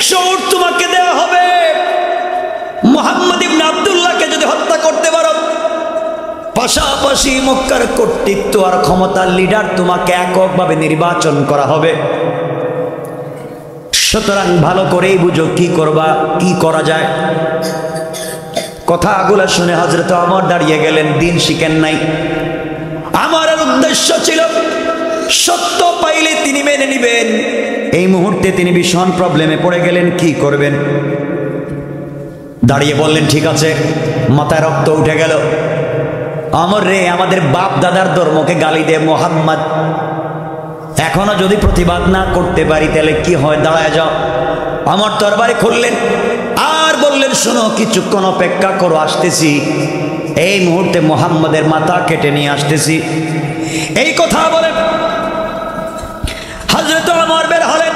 100 উট তোমাকে দেওয়া হবে। মুহাম্মদ ইবনে আব্দুল্লাহকে যদি হত্যা করতে পারো, পাশাপাশি মক্কার কর্তৃত্ব আর ক্ষমতার লিডার তোমাকে এককভাবে নির্বাচন করা হবে। সুতরাং ভালো করেই বুঝো কি করবা, কি করা যায়। কথাগুলো শুনে হযরত ওমর দাঁড়িয়ে গেলেন। দিন শিখেন নাই। আমার উদ্দেশ্য ছিল সত্য পাইলে তিনি মেনে নিবেন। এই মুহূর্তে তিনি ভীষণ প্রবলেমে পড়ে গেলেন, কি করবেন। দাঁড়িয়ে বললেন ঠিক আছে। মাথায় রক্ত উঠে গেল। ওমর রে, আমাদের বাপ দাদার ধর্মকে গালি দে মুহাম্মদ, এখনো যদি প্রতিবাদ না করতে পারি তাহলে কি হয়, দাঁড়ায় যাও। আমার তরবারি খুললেন আর বললেন শোনো, কিছুক্ষণ অপেক্ষা করো, আসতেছি। এই মুহূর্তে মুহাম্মদের মাথা কেটে নিয়ে আসতেছি। এই কথা বলে হযরত ওমর বের হলেন।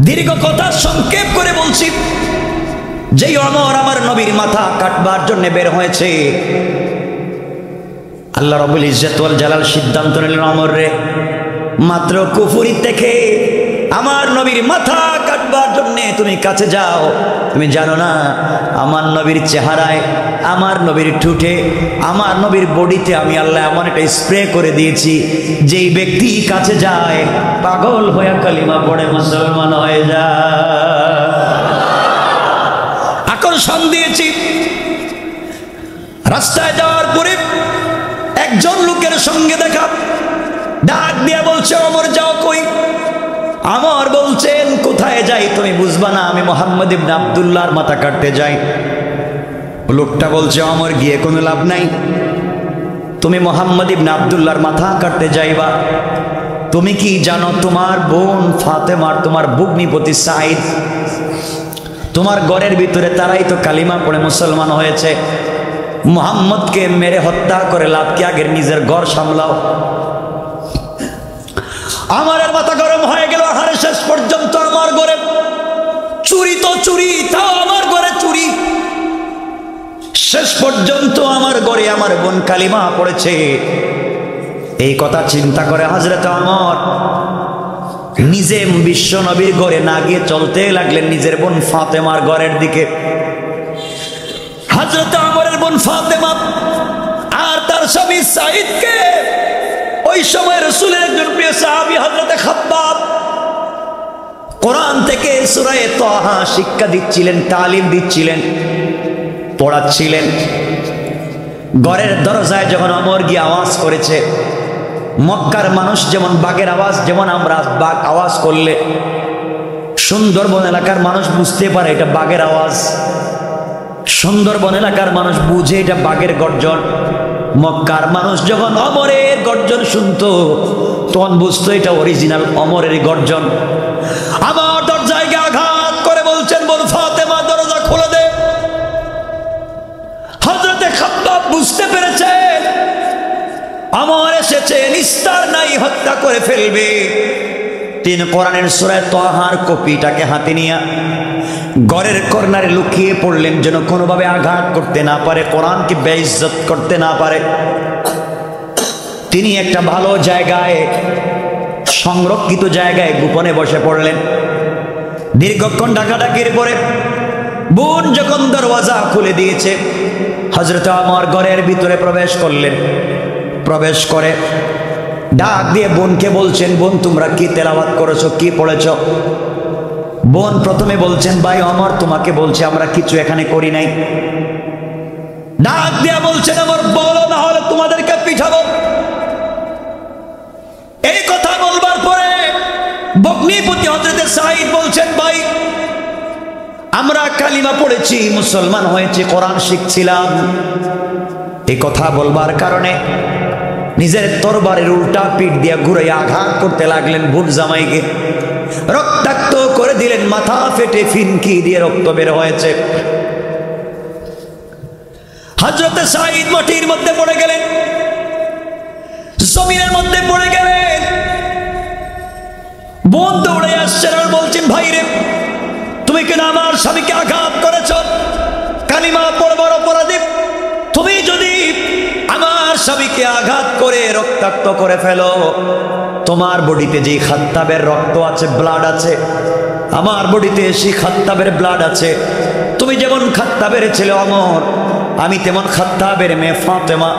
দীর্ঘ কথা সংক্ষেপ করে বলছি, যেই ওমর আমার নবীর মাথা কাটবার জন্য বের হয়েছে, আল্লাহ রাব্বুল ইজ্জত ওয়াল জালাল সিদ্ধান্ত নিলেন, ওমর রে, মাত্র কুফরি থেকে আমার নবীর মাথা কাটবার জন্য তুমি কাছে যাও। তুমি জানো না আমার নবীর চেহারায়, আমার নবীর ঠোঁটে, আমার নবীর বডিতে আমি আল্লাহ এমন একটা স্প্রে করে দিয়েছি, যেই ব্যক্তি কাছে যায় পাগল হয়ে কালিমা পড়ে মুসলমান হয়ে যায়। আকর্ষণ দিয়েছি। রাস্তায় যাওয়ার পরে একজন লোকের সঙ্গে দেখা, ডাক দিয়ে বলছে ওমর যাও কই। ওমর বলছেন কোথায় যাই তুমি বুঝবা না, আমি মুহাম্মদ ইবনে আব্দুল্লাহর মাথা কাটতে যাই। লোকটা বলছে ওমর গিয়ে কোনো লাভ নাই, তুমি মুহাম্মদ ইবনে আব্দুল্লাহর মাথা কাটতে যাইবা। তুমি কি জানো তোমার বোন ফাতেমার, তোমার ভগ্নিপতি সাইদ, তোমার ঘরের ভিতরে তারাই তো কালিমা পড়ে মুসলমান হয়েছে। মুহাম্মদকে মেরে হত্যা করে লাভ কি, আগের নিজের ঘর সামলাও। আমার মাথা গরম হয়ে গেল। আহারে, শেষ পর্যন্ত আমার ঘরে চুরি তো চুরি, তাও আমার ঘরে চুরি। শেষ পর্যন্ত আমার ঘরে আমার বোন কালিমা পড়েছে। এই কথা চিন্তা করে হযরত ওমর নিজে বিশ্ব নবীর ঘরে না গিয়ে চলতে লাগলেন নিজের বোন ফাতেমার ঘরের দিকে। হযরত ওমরের বোন ফাতেমা আর তার স্বামী সাইদকে ওই সময় রাসূলের একজন প্রিয় সাহাবী হযরত খাব্বাব কোরআন থেকে সূরা তাহা শিক্ষা দিচ্ছিলেন, তালিম দিচ্ছিলেন, পড়াচ্ছিলেন। ঘরের দরজায় যখন ওমর গিয়ে আওয়াজ করেছে, মক্কার মানুষ যেমন বাঘের আওয়াজ, যেমন আমরা বাঘ আওয়াজ করলে সুন্দরবন এলাকার মানুষ বুঝতে পারে এটা বাঘের আওয়াজ, সুন্দরবন এলাকার মানুষ বুঝে এটা বাঘের গর্জন। মক্কার মানুষ যখন ওমরের গর্জন শুনতো তখন বুঝতো এটা অরিজিনাল ওমরের গর্জন। আমার দরজায় গিয়ে আঘাত করে বলছেন বোন ফাতেমা দরজা খুলে দে। হযরতে খাব্বাব বুঝতে পেরেছে ওমর এসেছে, নিস্তার নাই, হত্যা করে ফেলবে। তিনি কোরআনের সূরা তাহার কপিটাকে হাতে নিয়ে ঘরের কর্নারে লুকিয়ে পড়লেন, যেন কোনোভাবে আঘাত করতে না পারে, কোরআনকে বেইজ্জত করতে না পারে। তিনি একটা ভালো জায়গায়, সংরক্ষিত জায়গায় গোপনে বসে পড়লেন। দীর্ঘক্ষণ ডাকাডাকির পরে বোন যখন দরওয়াজা খুলে দিয়েছে, হযরত ওমর ঘরের ভিতরে প্রবেশ করলেন। প্রবেশ করে ডাক দিয়ে বোনকে বলছেন, বোন তোমরা কি তেলাওয়াত করেছো, কি পড়েছো? বোন প্রথমে বলছেন, ভাই ওমর তোমাকে বলছে আমরা কিছু এখানে করি নাই। ডাক দিয়া বলছেন, আমার বলো না হলে তোমাদেরকে পিঠাবো। এই কথা বলবার পরে ভগ্নিপতি হযরতে সাইদ বলছেন, ভাই আমরা কালিমা পড়েছি, মুসলমান হয়েছে, কোরআন শিখছিলাম। এই কথা বলবার কারণে নিজের তরবারের উল্টা পিঠ দিয়ে ঘুরে আঘাত করতে লাগলেন বোন জামাইকে। রক্তাক্ত করে দিলেন, মাথা ফেটে ফিনকি দিয়ে রক্ত বের হয়েছে। হযরতে সাইদ মাটির মধ্যে পড়ে গেলেন, জমিনের মধ্যে পড়ে গেলেন। বোন দৌড়ে আসছেন আর বলছেন, ভাই রে তুমি কেন আমার স্বামীকে আঘাত করেছ? কালিমা পড়বার অপরাধী তুমি যদি আমার স্বামীকে আঘাত করে রক্তাক্ত করে ফেলো, তোমার বডিতে যে খাত্তাবের রক্ত আছে, ব্লাড আছে, আমার বডিতে সেই খাত্তাবের ব্লাড আছে। তুমি যেমন খাত্তাবের ছেলে অমর, আমি তেমন খাত্তাবের মেয়ে ফাতেমা।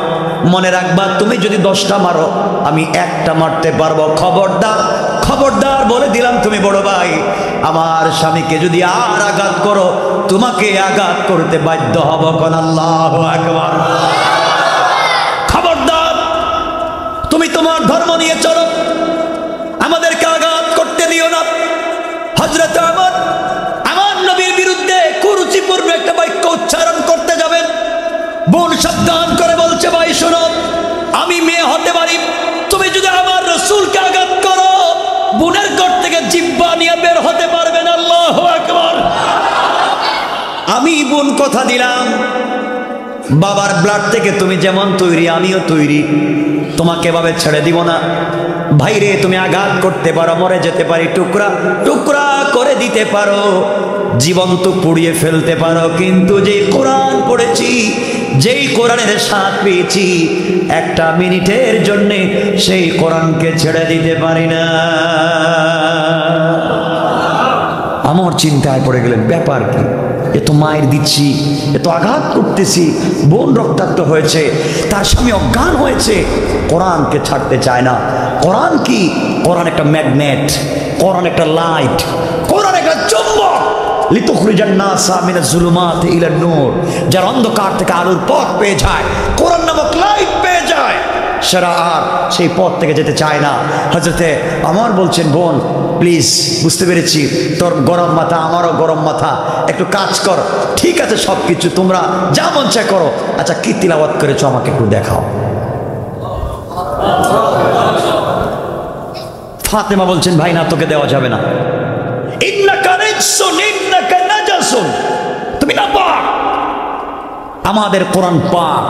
মনে রাখবা, তুমি যদি 10টা মারো আমি একটা মারতে পারবো। খবরদার, খবরদার বলে দিলাম, তুমি বড় ভাই, আমার স্বামীকে যদি আর আঘাত করো তোমাকে আঘাত করতে বাধ্য হব। কোন আল্লাহু আকবার। খবরদার, তুমি তোমার ধর্ম নিয়ে চলো, আমাদেরকে আঘাত করতে দিও না। হযরত আমার নবীর বিরুদ্ধে কুরুচিপূর্ণ একটা বাক্য উচ্চারণ করতে যাবেন, বোন সাবধান করে বলছে, ভাই শোনো, আমি মেয়ে হতে পারি, তুমি যদি আমার রাসূলকে আঘাত করো বোনের ঘর থেকে জিহ্বা নিয়ে বের হতে পারবে না। আল্লাহু আকবার। আমি বোন কথা দিলাম, বাবার ব্লাড থেকে তুমি যেমন তৈরি আমিও তৈরি, তোমাকে এভাবে ছেড়ে দিব না। ভাইরে, তুমি আঘাত করতে পারো, মরে যেতে পারি, টুকরা টুকরা করে দিতে পারো, জীবন্ত পুড়িয়ে ফেলতে পারো, কিন্তু যেই কোরআন পড়েছি, যেই কোরআনের স্বাদ পেয়েছি, একটা মিনিটের জন্য সেই কোরআনকে ছেড়ে দিতে পারি না। আমার চিন্তায় পড়ে গেলেন, ব্যাপার কি, এত মায়ের দিচ্ছি, এত আঘাত করতেছি, বোন রক্তাক্ত হয়েছে, তার স্বামী অজ্ঞান হয়েছে, কোরআনকে ছাড়তে চায় না। কোরআন কি? কোরআন একটা ম্যাগনেট, কোরআন একটা লাইট, কোরআন একটা চুম্বক। লিতুখরিজান নাসা মিনাজ জুলুমাতি ইলান নূর, যার অন্ধকার থেকে আলোর পথ পেয়ে যায়, কোরআন নামক লাইট পেয়ে যায়, সেরা আর সেই পথ থেকে যেতে চায় না। হযরতে আমার বলছেন, বোন প্লিজ, বুঝতে পেরেছি তোর গরম মাথা, আমারও গরম মাথা, একটু কাজ কর। ঠিক আছে, সব কিছু তোমরা যা মন চায় করো। আচ্ছা, কি তিলাওয়াত করেছো আমাকে একটু দেখাও। ফাতেমা বলছেন, ভাই না, তোকে দেওয়া যাবে না। ইন্নাকা রিজসুন ইন্নাকা নাজাসুন, তুমি নাপাক। আমাদের কোরআন পাক,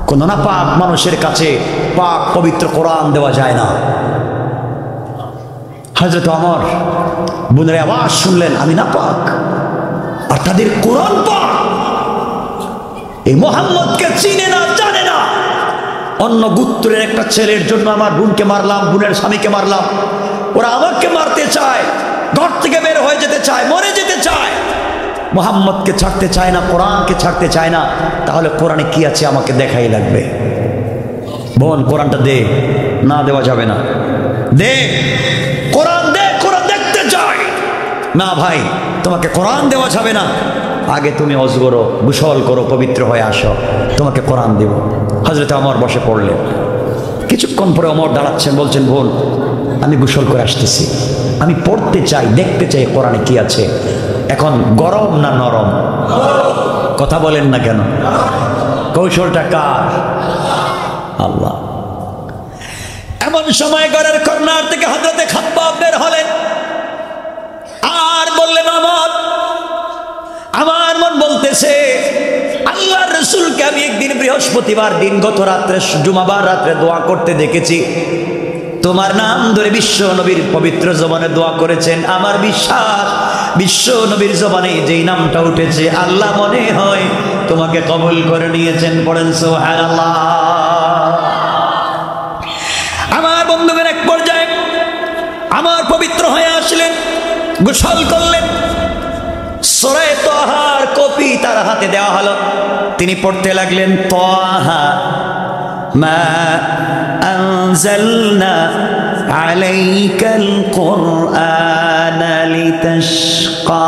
কোন নাপাক মানুষের কাছে পাক পবিত্র কোরআন দেওয়া যায় না। হযরত ওমর বোনের আওয়াজ শুনলেন, আমি নাপাক আর তাদের কোরআন পাক। এই মুহাম্মদকে চিনে না, জানে না। অন্য গোত্রের একটা ছেলের জন্য আমার বোনকে মারলাম, বোনের স্বামীকে মারলাম, ওরা আমাকে মারতে চায়, ঘর থেকে বের হয়ে যেতে চায়, মরে যেতে চায়, মুহাম্মদকে ছাড়তে চায় না, কোরআনকে ছাড়তে চায় না। তাহলে কোরআনে কি আছে আমাকে দেখাই লাগবে। বোন, কোরআনটা দে। না, দেওয়া যাবে না। দে কোরআন, দে, কোরআন দেখতে চাই। না ভাই, তোমাকে কোরআন দেওয়া যাবে না, আগে তুমি ওযু করো, গোসল করো, পবিত্র হয়ে আসো, তোমাকে কোরআন দেব। হযরত ওমর বসে পড়লেন। কিছুক্ষণ পরে ওমর দাঁড়াচ্ছেন, বলছেন, বোন আমি গোসল করে আসতেছি, আমি পড়তে চাই, দেখতে চাই কোরআনে কি আছে। এখন গরম না নরম? কথা বলেন না কেন? কৌশলটা কার? আল্লাহ। এমন সময় ঘরের কর্নার থেকে হযরতে খাব্বাব বের হলেন আর বললেন, আমার মন বলতেছে, আল্লাহর রাসূলকে আমি একদিন বৃহস্পতিবার দিন গত রাত্রে, জুমাবার রাত্রে দোয়া করতে দেখেছি। তোমার নাম ধরে বিশ্ব নবীর পবিত্র জবানে দোয়া করেছেন। আমার বিশ্বাস, বিশ্ব নবীর জবানে যেই নামটা উঠেছে, আল্লাহ মনে হয় তোমাকে কবুল করে নিয়েছেন। পড়েন সুবহানাল্লাহ। আমার বন্ধুগণ এক পর্যায়ে আমার পবিত্র হয়ে আসলেন, গোসল করলেন, সূরা তাহার কপি তার হাতে দেওয়া হলো, তিনি পড়তে লাগলেন, তাহা মা আনজালনা আলাইকাল কুরআনা লিতাশকা।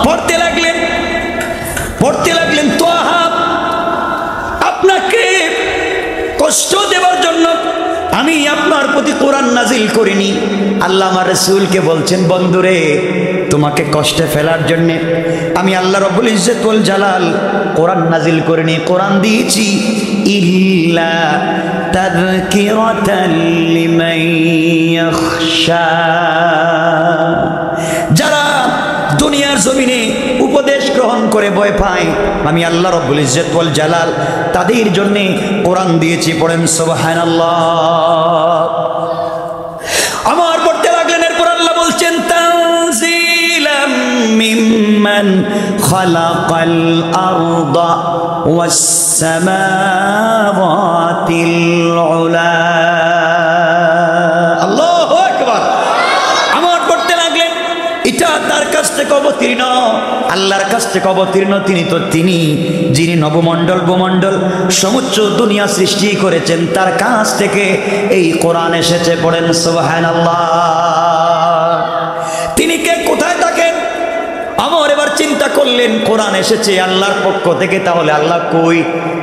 পড়তে লাগলেন, তাহা, আপনাকে কষ্ট দেওয়ার জন্য আমি আপনার প্রতি কোরআন নাজিল করিনি। আল্লাহ আমার রাসূলকে বলছেন, বন্ধুরে, তোমাকে কষ্টে ফেলার জন্য আমি আল্লাহ রব্বুল ইজ্জত ওয়াল জালাল কোরআন নাজিল করিনি, কোরআন দিয়েছি ইল্লা তাযকিরাতাল লিমান ইয়াখশা। যারা দুনিয়ার জমিনে উপদেশ গ্রহণ করে ভয় পায়, আমি আল্লাহ রব্বুল ইজ্জত ওয়াল জালাল তাদের জন্য কোরআন দিয়েছি। পড়েন সুবহানাল্লাহ। আমার পড়তে লাগলেন, এরপর আল্লাহ বলছেন, তানজিলাম মিম্মান খালাকাল আরদা ওয়াস সামাওয়াতিল উলা। আল্লাহু আকবার। এটা তার কাছ থেকে অবতীর্ণ, আল্লাহর কাছ থেকে অবতীর্ণ। তিনি যিনি নবমণ্ডল ভূমণ্ডল সমুচ্চ দুনিয়া সৃষ্টি করেছেন, তার কাছ থেকে এই কোরআন এসেছে। পড়েন সুবহানাল্লাহ। তিনি কে, কোথায় থাকেন? আমার এবার চিন্তা করলেন, কোরআন এসেছে আল্লাহর পক্ষ থেকে, তাহলে আল্লাহ কই?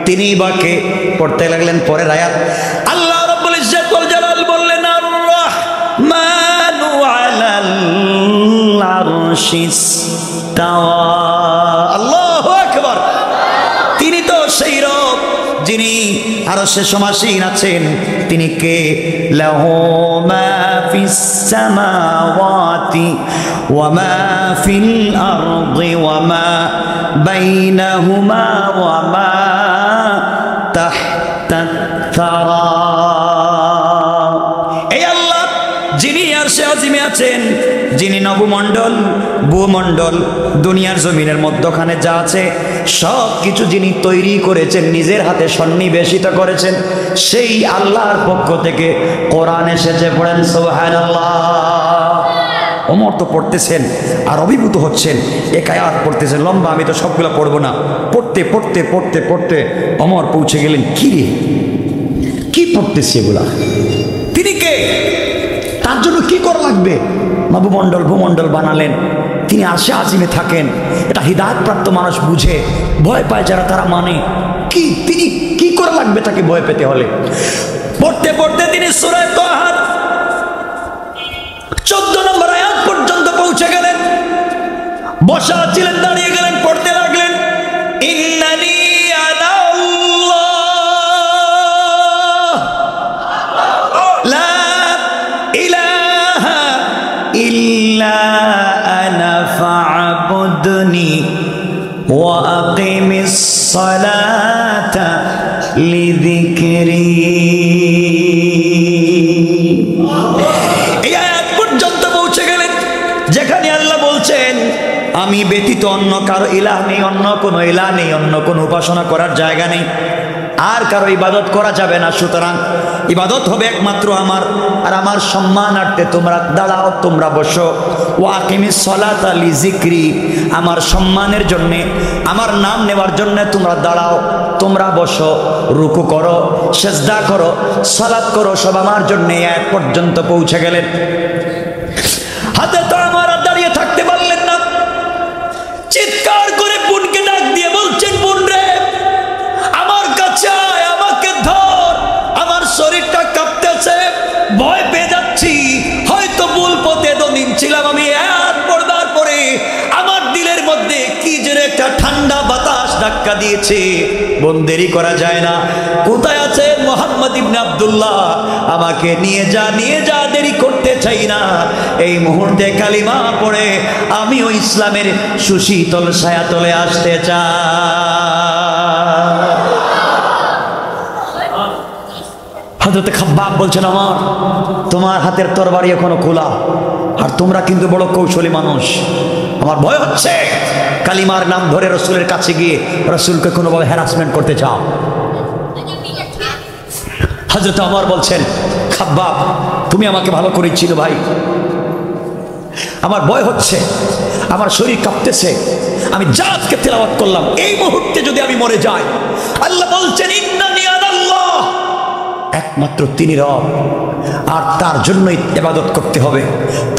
তিনি বা কে? পড়তে লাগলেন পরের আয়াত। আল্লাহ রাব্বুল ইজ্জত ওয়াল জালাল বললেন, আর রাহমানু আলাল আরশিস তাওয়া। আল্লাহু আকবার। তিনি তো সেই রব যিনি আরশে সমাসীন আছেন। তিনি কে? লাহু মা ফিস সামাওয়াতি ওয়া মা ফিল আরদি ওয়া মা বাইনাহুমা ওয়া মা তাহতাত থারা। এই আল্লাহ যিনি আরশে আজিমে আছেন, যিনি নবমণ্ডল ভূমণ্ডল দুনিয়ার জমিনের মধ্যখানে যা আছে সব কিছু যিনি তৈরি করেছেন, নিজের হাতে সন্নিবেশিত করেছেন, সেই আল্লাহর পক্ষ থেকে কোরআন এসেছে। পড়েন সুবহানাল্লাহ। ওমর তো পড়তেছেন আর অভিভূত হচ্ছেন, এক আয়াত পড়তেছেন লম্বা, আমি তো সবগুলো পড়বো না। পড়তে পড়তে পড়তে পড়তে ওমর পৌঁছে গেলেন, কি রে কি পড়তেছি এগুলা? তিনি কে? তার জন্য কি করা লাগবে? নবমণ্ডল ভূমণ্ডল বানালেন, তিনি আরশে আজিমে থাকেন। এটা হিদায়াত প্রাপ্ত মানুষ বুঝে, ভয় পায় যারা, তারা মানে কি? তিনি কি করা লাগবে তাকে ভয় পেতে হলে? পড়তে পড়তে তিনি সূরা তাহার 14 নম্বর আয়াত পর্যন্ত পৌঁছে গেলেন। বসা ছিলেন, দাঁড়িয়ে গেলেন, পড়তে লাগলেন, ইন্নানি আনা আল্লাহ লা ইলাহা ইল্লা আনা ফা'বুদনি ওয়া আকিমিস সালাতা লিযিকরি। যেখানে আল্লাহ বলছেন আমি ব্যতীত অন্য কারো ইলাহ নেই, অন্য কোনো ইলাহ নেই, অন্য কোনো উপাসনা করার জায়গা নেই, আর কারো ইবাদত করা যাবে না। সুতরাং ইবাদত হবে একমাত্র আমার, আর আমার সম্মানার্থে তোমরা দাঁড়াও, তোমরা বসো। ওয়া আকিমিস সালাতা লিযিকরি, আমার সম্মানের জন্যে, আমার নাম নেওয়ার জন্য তোমরা দাঁড়াও, তোমরা বসো, রুকু করো, সেজদা করো, সালাত করো, সব আমার জন্য। এক পর্যন্ত পৌঁছে গেলেন। হাতে তো আমার দাঁড়িয়ে থাকতে পারলেন না, চিৎকার করে বোনকে ডাক দিয়ে বলছেন, বোন রে আমার কাছে আয়, আমাকে ধর, আমার শরীরটা কাঁপতেছে, ভয় পেয়ে যাচ্ছি, হয়তো ভুল পথে এতদিন ছিলাম আমি। এক পড়বার পরে আমার দিলের মধ্যে কি যেন একটা ঠান্ডা বাতাস ধাক্কা দিয়েছে। বোন দেরি করা যায় না, কোথায় আছে মুহাম্মদ ইবনে আব্দুল্লাহ? আমাকে নিয়ে যা, নিয়ে যা, দেরি করতে চাই না। এই মুহূর্তে কালিমা পড়ে আমিও ইসলামের সুশীতল ছায়াতলে আসতে চাই। হযরত খাব্বাব বলছেন, আমার তোমার হাতের তরবারি এখনো খোলা, আর তোমরা কিন্তু বড় কৌশলী মানুষ। আমার ভয় হচ্ছে কালিমার নাম ধরে রসুলের কাছে গিয়ে রসুলকে কোনোভাবে হ্যারাসমেন্ট করতে চাও। হযরত ওমর বলছেন, খাব্বাব তুমি আমাকে ভালো করে চিনো ভাই, আমার ভয় হচ্ছে, আমার শরীর কাঁপতেছে, আমি জাতকে তেলাওয়াত করলাম, এই মুহূর্তে যদি আমি মরে যাই। আল্লাহ বলছেন, ইন্নানি আনাল্লাহ, একমাত্র তিনি রব, আর তার জন্যই ইবাদত করতে হবে,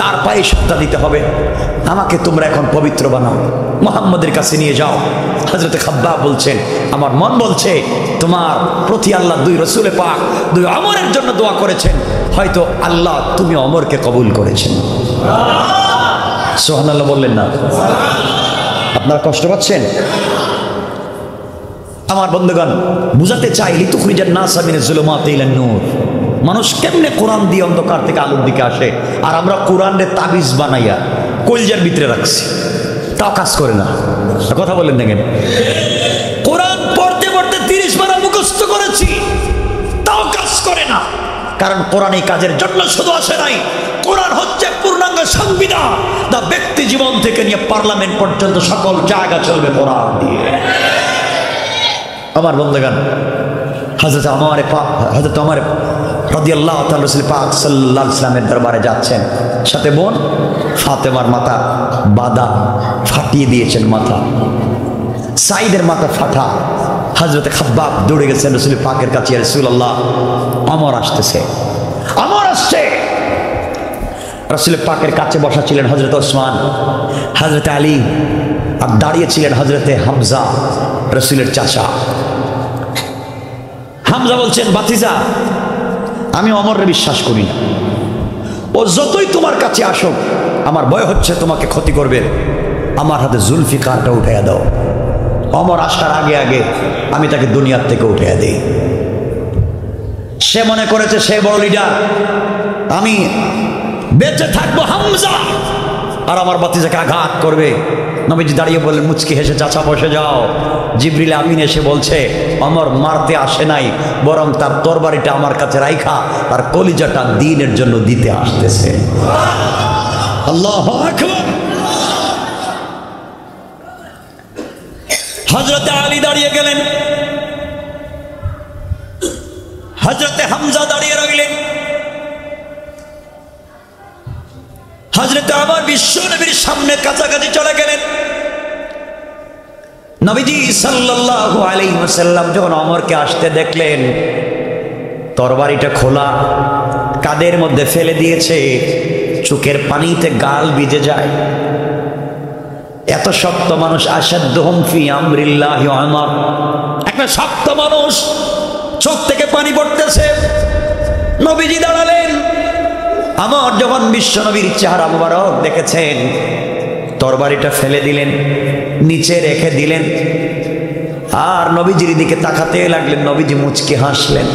তার পায়ে শ্রদ্ধা দিতে হবে। আমাকে তোমরা এখন পবিত্র বানাও, মুহাম্মদের কাছে নিয়ে যাও। হযরত খাব্বাব বলছেন, আমার মন বলছে তোমার প্রতি আল্লাহ দুই রসুলে পাক, দুই ওমরের জন্য দোয়া করেছেন, হয়তো আল্লাহ তুমি ওমরকে কবুল করেছেন। সুবহানাল্লাহ বললেন না? আপনারা কষ্ট পাচ্ছেন? আমার বন্ধুগণ, বুঝাতে চাই, লিতুখরিজান নাসা মিনাজ যুলুমাতি ইলান নূর, মানুষ কেমনে কোরআন দিয়ে অন্ধকার থেকে আলোর দিকে আসে, আর আমরা কোরআনের তাবিজ বানাইয়া কলজার ভিতরে রাখছি, তাও কাজ করে না। কথা বলেন দেখেন, কোরআন পড়তে পড়তে 30 বার মুখস্থ করেছি, তাও কাজ করে না। কারণ কোরআন এই কাজের জন্য শুধু আসে নাই, কোরআন হচ্ছে পূর্ণাঙ্গ সংবিধান, যা ব্যক্তি জীবন থেকে নিয়ে পার্লামেন্ট পর্যন্ত সকল জায়গা চলবে কোরআন দিয়ে। আমার বন্ধুগণ, হযরত ওমর রাদিয়াল্লাহু তাআলা রাসূল পাক সাল্লাল্লাহু আলাইহি ওয়াসাল্লামের দরবারে যাচ্ছেন, সাথে বোন ফাতেমার মাথা বাদা ফাটিয়ে দিয়েছেন মাথা, সাইদের মাথা ফাটা। হযরতে খাব্বাব দৌড়ে গেছেন রাসূল পাকের কাছে, ইয়া রাসূলুল্লাহ ওমর আসতেছে, ওমর আসছে। রাসূল পাকের কাছে বসা ছিলেন হযরত ওসমান, হযরত আলী, আর দাঁড়িয়ে ছিলেন হযরতে হামজা, রাসূলের চাচা। হামজা বলছেন, বাতিজা আমি ওমরের বিশ্বাস করি না, ও যতই তোমার কাছে আসুক আমার ভয় হচ্ছে তোমাকে ক্ষতি করবে, আমার হাতে জুলফিকারটা উঠাইয়া দাও। ওমর আসার আগে আগে আমি তাকে দুনিয়ার থেকে উঠাইয়া দিই। সে মনে করেছে সে বড় লিডার, আমি বেঁচে থাকবো হামজা আর আমার বাতিজাকে আঘাত করবে। নবীজি দাঁড়িয়ে বললেন, মুচকি হেসে, চাচা বসে যাও। জিবরিল আমিন এসে বলছে, ওমর মারতে আসে নাই, বরং তার তরবারিটা আমার কাছে রাইখা তার কলিজাটা দ্বীনের জন্য দিতে আসতেছে। আল্লাহু আকবার। হযরতে আলী দাঁড়িয়ে গেলেন, হযরতে হামজা দাঁড়িয়ে রইলেন, হযরতে আমার বিশ্ব নবীর সামনে কাছাকাছি চলে গেলেন। নবীজি সাল্লাল্লাহু আলাইহি ওয়াসাল্লাম যখন ওমরকে আসতে দেখলেন, তরবারিটা খোলা, কাদের মধ্যে ফেলে দিয়েছে, চোখের পানিতে গাল ভিজে যায়। এত শক্ত মানুষ, আশাদ্দুহুম ফি আমরিল্লাহি ওমর, একটা শক্ত মানুষ, চোখ থেকে পানি পড়তেছে। নবীজি দাঁড়ালেন, আমার যখন বিশ্ব নবীর চেহারা মুবারক দেখেছেন, তরবারিটা ফেলে দিলেন, নিচে রেখে দিলেন, আর নবীজির দিকে তাকাতে লাগলেন। নবীজি মুচকি হাসলেন।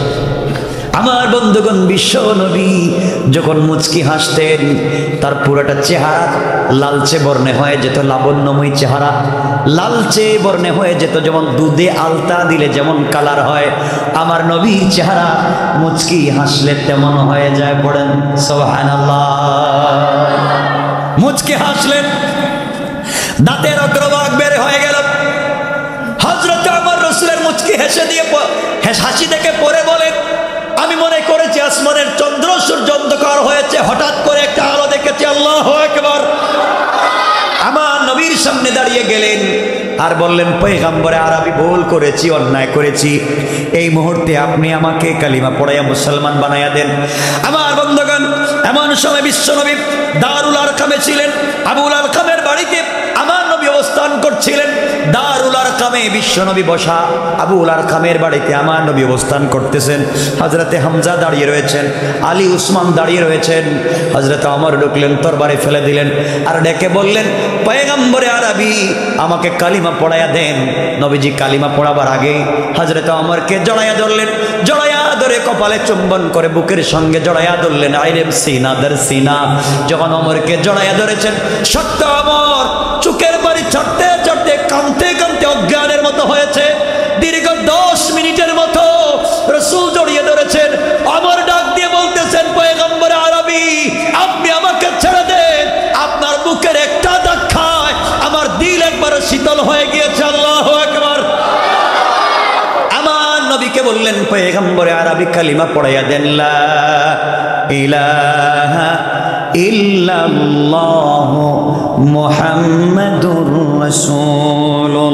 আমার বন্ধুগণ, বিশ্ব নবী যখন মুচকি হাসতেন, তার পুরোটা চেহারা লালচে বর্ণে হয়ে যেত, লাবণ্যময় চেহারা লালচে বর্ণে হয়ে যেত, যেমন দুধে আলতা দিলে যেমন কালার হয়, আমার নবী চেহারা মুচকি হাসলে তেমন হয়ে যায়। পড়েন সুবহানাল্লাহ। মুচকি হাসলেন, দাঁতের অগ্রভাগ বের হয়ে গেল। হযরত ওমর রাসূলের মুচকি হেসে দিয়ে হাসি দেখে পরে বলেন, আমি মনে করেছি আসমানের চন্দ্র সূর্য অন্ধকার হয়েছে, হঠাৎ করে একটা আলো দেখেছি। আল্লাহু আকবার। আমার নবীর সামনে দাঁড়িয়ে গেলেন আর বললেন, পয়গম্বরে আরবি, ভুল করেছি, অন্যায় করেছি, এই মুহূর্তে আপনি আমাকে কালিমা পড়াইয়া মুসলমান বানাইয়া দেন। আমার বন্ধুগণ, এমন সময় বিশ্বনবী দারুল আরকামে ছিলেন, আবুল আরকামের বাড়িতে আমার নবী অবস্থান করছিলেন। দারুল আরকামে বিশ্বনবী বসা, আবুল আরকামের বাড়িতে আমার নবী অবস্থান করতেছেন। হযরতে হামজা দাঁড়িয়ে রয়েছেন, আলী, উসমান দাঁড়িয়ে রয়েছেন। হযরতে ওমর ঢুকলেন, তরবারি ফেলে দিলেন আর ডেকে বললেন, পয়গম্বরে আরবি, আমাকে কালিমা পড়াইয়া দেন। নবীজি কালিমা পড়াবার আগে হযরতে ওমরকে জড়াইয়া ধরলেন, জড়াইয়া ধরে কপালে চুম্বন করে বুকের সঙ্গে জড়াইয়া ধরলেন। আইরে সিনা দের সিনা। যখন ওমরকে জড়াইয়া ধরেছেন, সত্য ওমর চোখের পানি ছাড়তে ছাড়তে কাঁদতে কাঁদতে অজ্ঞানের মতো হয়েছে। দীর্ঘ 10 মিনিটের মতো রাসূল জড়িয়ে ধরেছেন। ওমর ডাক দিয়ে বলতেছেন, পয়গম্বরে আরবি, আপনি আমাকে ছেড়ে দেন, আপনার বুকের একটা ধাক্কায় আমার দিল একবার শীতল হয়ে গিয়েছে। আল্লাহু আকবার। আমার নবীকে বললেন, পয়গম্বরে আরবি, কালিমা পড়াইয়া দেন, লা ইলাহা ইল্লাল্লাহু মুহাম্মাদুর রাসূলুল্লাহ।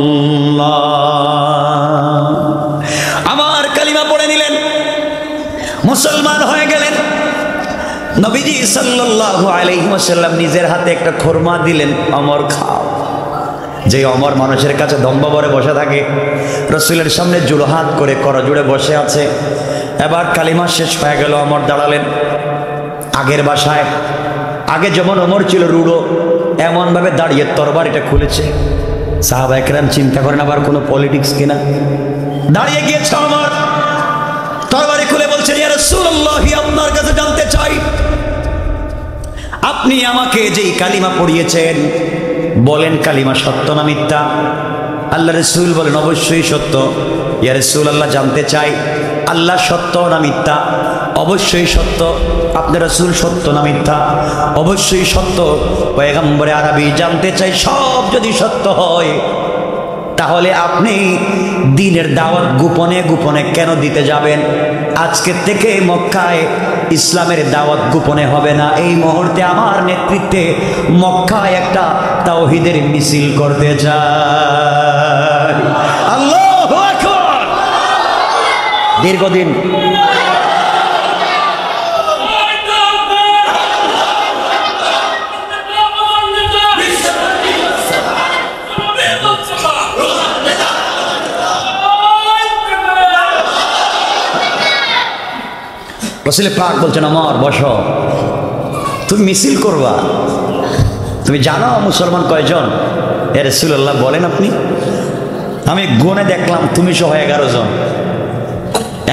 আমার কালিমা পড়ে নিলেন, মুসলমান হয়ে গেলেন। নবীজি সাল্লাল্লাহু আলাইহি ওয়াসাল্লাম নিজের হাতে একটা খুরমা দিলেন, ওমর খাও। যে ওমর মানুষের কাছে দম্ববরে বসে থাকে, রাসূলের সামনে জুড়হাত করে করজোড়ে বসে আছে। এবার কালিমা শেষ হয়ে গেল, ওমর দাঁড়ালেন। আগের বাসায়, আগে যেমন ওমর ছিল রুড়ো, এমন ভাবে দাঁড়িয়ে তরবারিটা খুলেছে। সাহাবায়ে কেরাম চিন্তা করেন আবার কোনো পলিটিক্স কিনা। দাঁড়িয়ে গিয়েছে ওমর, তরবারি খুলে বলছেন, ইয়া রাসূলুল্লাহ, আপনার কাছে জানতে চাই, আপনি আমাকে যেই কালিমা পড়িয়েছেন, বলেন কালিমা সত্য না মিথ্যা? আল্লাহ রাসূল বলেন, অবশ্যই সত্য। ইয়া রাসূলুল্লাহ, জানতে চাই আল্লাহ সত্য না মিথ্যা? অবশ্যই সত্য। আপনার রাসূল সত্য না মিথ্যা? অবশ্যই সত্য। পয়গম্বরে আরবি, জানতে চাই সব যদি সত্য হয়, তাহলে আপনি দ্বীনের দাওয়াত গোপনে গোপনে কেন দিতে যাবেন? আজকে থেকে মক্কায় ইসলামের দাওয়াত গোপনে হবে না। এই মুহূর্তে আমার নেতৃত্বে মক্কায় একটা তাওহীদের মিছিল করতে চাই। আল্লাহু আকবার। দীর্ঘদিন রাসূল পাক বলছেন, আমার বসো, তুমি মিছিল করবা। তুমি জানো মুসলমান কয়জন? এ রাসূলুল্লাহ বলেন আপনি। আমি গুনে দেখলাম তুমি সহ 11 জন।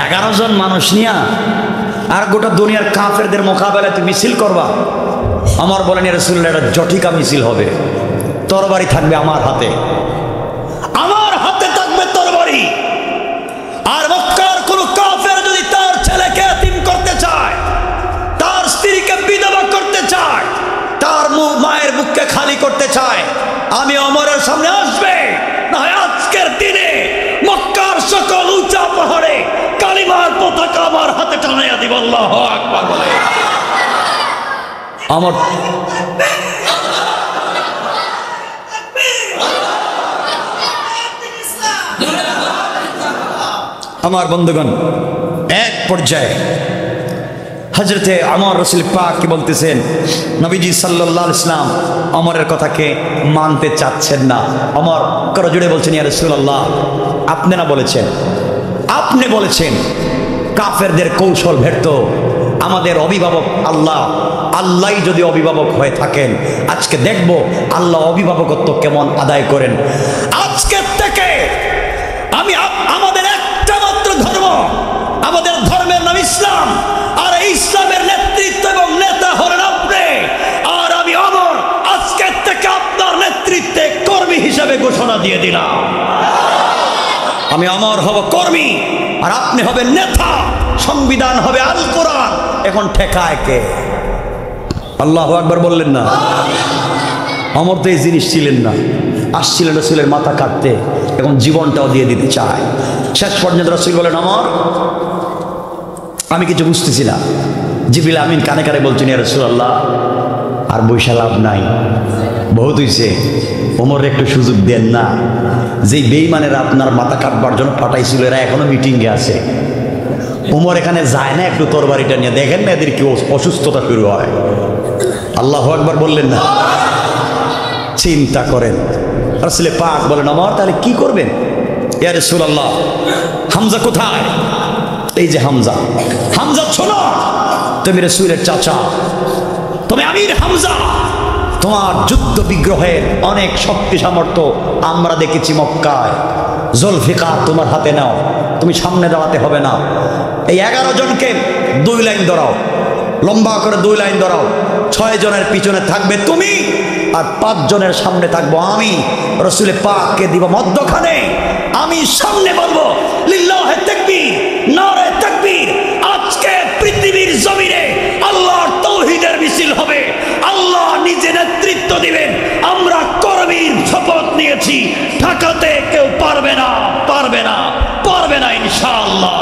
11 জন মানুষ নিয়া আর গোটা দুনিয়ার কাফেরদের মোকাবেলায় তুমি মিছিল করবা। আমার বলেন, এ রাসূলুল্লাহ, এটা জটিকা মিছিল হবে। তরবারি থাকবে আমার হাতে, আমার হাতে থাকবে তরবারি। আর মক্কার কোন কাফের যদি তার ছেলেকে এতিম করতে চায়, তার স্ত্রীকে বিধবা করতে চায়, তার মায়ের বুককে খালি করতে চায়, আমি ওমরের সামনে আসবে না হয় আজকের দিনে মক্কার সকল উঁচা পাহাড়ে কালিমার পতাকা আমার হাতে টানাইয়া দিব। আল্লাহু আকবার বলে আমার বন্ধুগণ, এক পর্যায়ে হযরতে ওমর রাসূল পাক কি বলতেছেন, নবীজি সাল্লাল্লাহু আলাইহি ওয়াসাল্লাম ওমরের কথাকে মানতে চাচ্ছেন না। ওমর করজোড়ে বলছেন, ইয়া রাসূলুল্লাহ, আপনি না বলেছেন, আপনি বলেছেন কাফেরদের কৌশল ব্যর্থ, আমাদের অভিভাবক আল্লাহ, আল্লাহই যদি অভিভাবক হয়ে থাকেন, আজকে দেখব আল্লাহ অভিভাবকত্ব কেমন আদায় করেন। আজকে থেকে আমি আমাদের একটা মাত্র ধর্ম, আমাদের ধর্মের নাম ইসলাম, আর এই ইসলামের নেতৃত্ব এবং নেতা হলেন আপনি। আর আমি ওমর আজকে থেকে আপনার নেতৃত্বে কর্মী হিসেবে ঘোষণা দিয়ে দিলাম। আমি ওমর হব কর্মী, আর আপনি হবেন নেতা। সংবিধান হবে আল কোরআন। এখন ঠেকায় কে? আল্লাহু আকবার বললেন না? ওমর তো এই জিনিস ছিলেন না, আসছিলেন রাসূলের মাথা কাটতে, এখন জীবনটাও দিয়ে দিতে চায়। শেষ পর্যন্ত রাসূল বলেন, ওমর, আমি কিছু বুঝতেছি না। জিবরিল আমিন কানে কানে বলছেন, ইয়া রাসূলুল্লাহ, আর বৈশা লাভ নাই, বহুত হইছে, ওমরের একটু সুযোগ দেন না। যেই বেঈমানেরা আপনার মাথা কাটবার জন্য পাঠাইছিল, এরা এখনো মিটিংয়ে আছে। ওমর এখানে যায় না একটু তরবারিটা নিয়ে, দেখেন না এদের কি অসুস্থতা শুরু হয়। আল্লাহু আকবার বললেন না? চিন্তা করেন। রাসূল পাক বলেন, ওমর তাহলে কি করবেন? ইয়া রাসূলুল্লাহ, হামজা কোথায়? এই যে হামজা। হামজা শোনো, তুমি রাসূলের চাচা, তুমি আমির হামজা, তোমার যুদ্ধ বিগ্রহের অনেক শক্তি সামর্থ্য আমরা দেখেছি মক্কায়। জুলফিকার তোমার হাতে নাও, তুমি সামনে দাঁড়াতে হবে না। এই 11 জনকে 2 লাইন ধরাও, লম্বা করে 2 লাইন ধরাও। 6 জনের পিছনে থাকবে তুমি, আর 5 জনের সামনে থাকবো আমি। রাসূল পাককে দিব মধ্যখানে, আমি সামনে বলবো লিল্লাহি তাকবীর, নারে তাকবীর। আজকে পৃথিবীর জমিনে আল্লাহর তাওহীদের মিছিল হবে, আল্লাহ নিজে নেতৃত্ব দিবেন। আমরা কর্মীর শপথ নিয়েছি, ঠেকাতে কেউ পারবে না, পারবে না, পারবে না ইনশাআল্লাহ।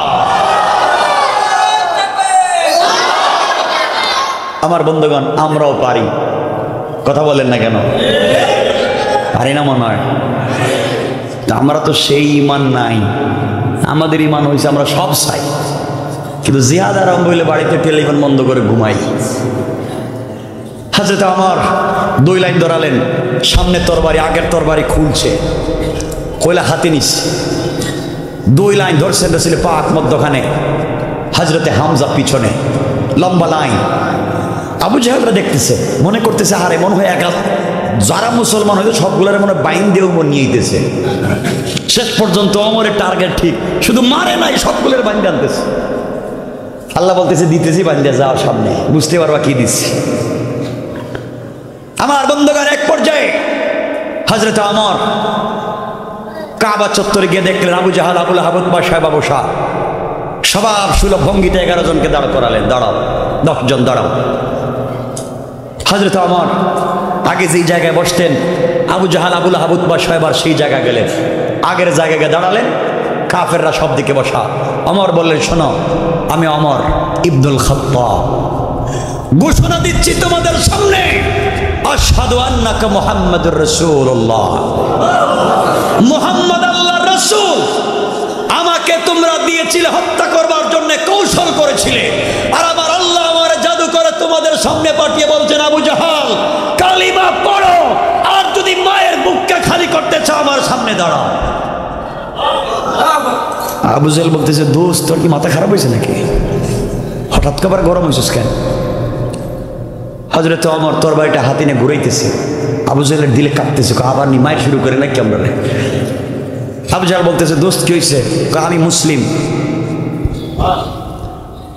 আমার বন্ধুগণ, আমরাও পারি। কথা বলেন না কেন? পারি না মনে হয়? আমরা তো সেই ঈমান নাই। আমাদের ঈমান হয়েছে আমরা সব চাই, কিন্তু জিহাদ আরম্ভ হইলে বাড়িতে টেলিফোন বন্ধ করে ঘুমাই। হযরত ওমর 2 লাইন ধরালেন, সামনে তরবারি, আগের তরবারি খুলছে, কয়লা হাতে নিচ্ছে। 2 লাইন ধরছেন রাসূল পাক মধ্যখানে, হযরতে হামজা পিছনে, লম্বা লাইন। আবু জাহেলরা দেখতেছে, মনে করতেছে আরে মনে হয় একা, যারা মুসলমান হয়তো সবগুলোর মনে বাইন দিয়ে উপর নিয়ে যেতেছে। শেষ পর্যন্ত ওমরের টার্গেট ঠিক, শুধু মারে নাই, সবগুলোর বাইন আনতেছে। আল্লাহ বলতেছে দিতেছি, বাইন দিয়ে যাও সামনে, বুঝতে পারবা কি দিচ্ছি। আমার বন্ধুগণ, এক পর্যায়ে হযরত ওমর কাবা চত্বরে গিয়ে দেখলেন আবু জাহাল, আবুল আহাব বসা বসা, স্বভাব সুলভ ভঙ্গিতে 11 জনকে দাঁড় করালেন, দাঁড়াও, 10 জন দাঁড়াও। হযরত ওমর আগে যেই জায়গায় বসতেন, আবু জাহাল, আবুল আহাব এবার সেই জায়গায় গেলেন, আগের জায়গায় দাঁড়ালেন, কাফেররা সব দিকে বসা। ওমর বললেন, শোনো, আমি ওমর ইবনুল খাত্তাব ঘোষণা দিচ্ছি তোমাদের সামনে, আশহাদু আন্নাকা মুহাম্মাদুর রাসূলুল্লাহ, মুহাম্মদ আল্লাহর রাসূল। আমাকে তোমরা দিয়েছিলে হত্যা করবার জন্য, কৌশল করেছিলে, আর আমার আল্লাহ আমার জাদু করে তোমাদের সামনে পাঠিয়ে বলছেন, আবু জাহাল কালিমা পড়ো, আর যদি মায়ের বুককে খালি করতে চাও আমার সামনে দাঁড়াও। আবু জাহেল বলতেছে, দোস্ত তোর কি মাথা খারাপ হয়েছে নাকি? হঠাৎ করে গরম হয়েছিস কেন? হযরত ওমর তোর বাড়িটা হাতে নিয়ে ঘুরাইতেছে, আবু জাহেলের দিলে কাঁপতেছে, আবার নি মায়ের শুরু করে নাকি আমরা। আবু জাহেল বলতেছে, দোস্ত কি হয়েছে? আমি মুসলিম,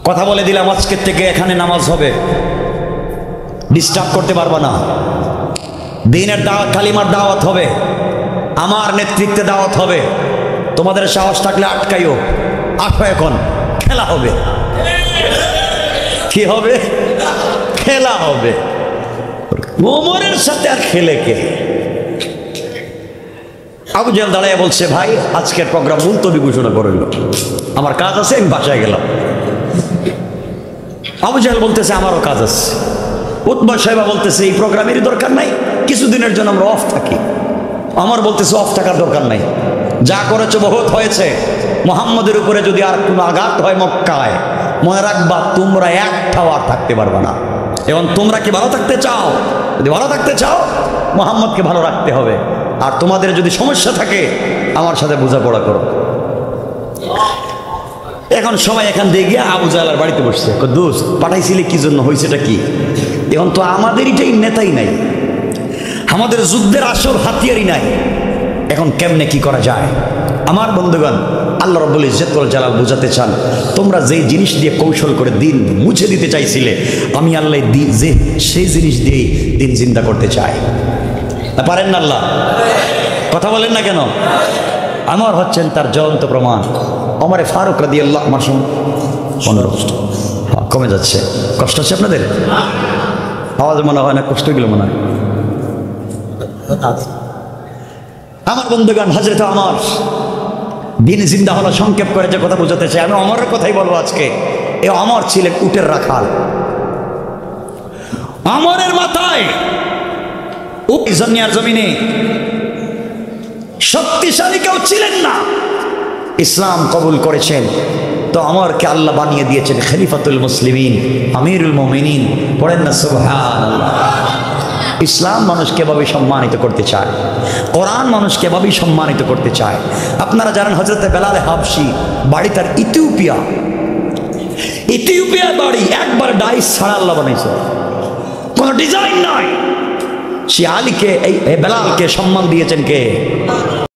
কথা বলে দিলাম আজকের থেকে এখানে নামাজ হবে, ডিস্টার্ব করতে পারবা না, দ্বীনের দাওয়াত কালিমার দাওয়াত হবে, আমার নেতৃত্বে দাওয়াত হবে, তোমাদের সাহস থাকলে আটকাইও, আসো এখন খেলা হবে। কি হবে? খেলা হবে। ওমরের সাথে আর খেলে কে? আবু জাহেল দাঁড়ায় বলছে, ভাই আজকের প্রোগ্রাম মুলতবি ঘোষণা করল, আমার কাজ আছে, আমি বাসায় গেলাম। আবু জাহেল বলতেছে, আমারও কাজ আছে। উতবা সাহেবা বলতেছে, এই প্রোগ্রামেরই দরকার নাই, কিছুদিনের জন্য আমরা অফ থাকি। আমার বলতেছে, অফ থাকার দরকার নাই, যা করেছো বহুত হয়েছে। মুহাম্মদের উপরে যদি আর কোনো আঘাত হয় মক্কায়, মনে রাখবা তোমরা একটাও আর থাকতে পারবে না। এবং তোমরা কি ভালো থাকতে চাও? যদি ভালো থাকতে চাও মুহাম্মদকে ভালো রাখতে হবে, আর তোমাদের যদি সমস্যা থাকে আমার সাথে বোঝাপড়া করো। এখন সবাই এখান দিয়ে গিয়ে আবু জাহেলের বাড়িতে বসছে, দোস্ত পাঠাইছিলি কি জন্য, হয়েছেটা কি? এখন তো আমাদের এটাই নেতাই নাই, আমাদের যুদ্ধের আসল হাতিয়ারই নাই, এখন কেমনে কি করা যায়? আমার বন্ধুগণ, আল্লাহ রাব্বুল ইজ্জত ওয়াল জালাল বোঝাতে চান, তোমরা যেই জিনিস দিয়ে কৌশল করে দিন মুছে দিতে চাইছিলে, আমি আল্লাহ যে সেই জিনিস দিয়েই দিন জিন্দা করতে চাই। পারেন না আল্লাহ? কথা বলেন না কেন? আমার হচ্ছেন তার জ্বলন্ত প্রমাণ। ওমর ফারুক রাদিয়াল্লাহু আমার সঙ্গে 15 কষ্ট কমে যাচ্ছে। কষ্ট হচ্ছে আপনাদের? আওয়াজ মনে হয় না, কষ্ট গেল মনে হয়। আমার বন্ধুগণ, হযরত ওমর দিন জিন্দা হলো, সংক্ষেপ করে যে কথা বোঝাতে চাই, আমি ওমরের কথাই বলবো আজকে। এই ওমর ছিলেন উটের রাখাল। ওমরের মাথায় জমিনে শক্তিশালী কেউ ছিলেন না। ইসলাম কবুল করেছেন তো ওমরকে আল্লাহ বানিয়ে দিয়েছেন খলিফাতুল মুসলিমিন, আমিরুল মুমিনিন। পড়েন না সুবহানাল্লাহ। ইসলাম মানুষকে এভাবেই সম্মানিত করতে চায়, কোরআন মানুষকে এভাবেই সম্মানিত করতে চায়। আপনারা জানেন হযরতে বেলাল হাবশি বাড়ি তার ইথিওপিয়া বাড়ি, একবার ডাইস ছাড়া আল্লাহ বানাইছে, কোনো ডিজাইন নাই। সে আলীকে এই বেলালকে সম্মান দিয়েছেন কে?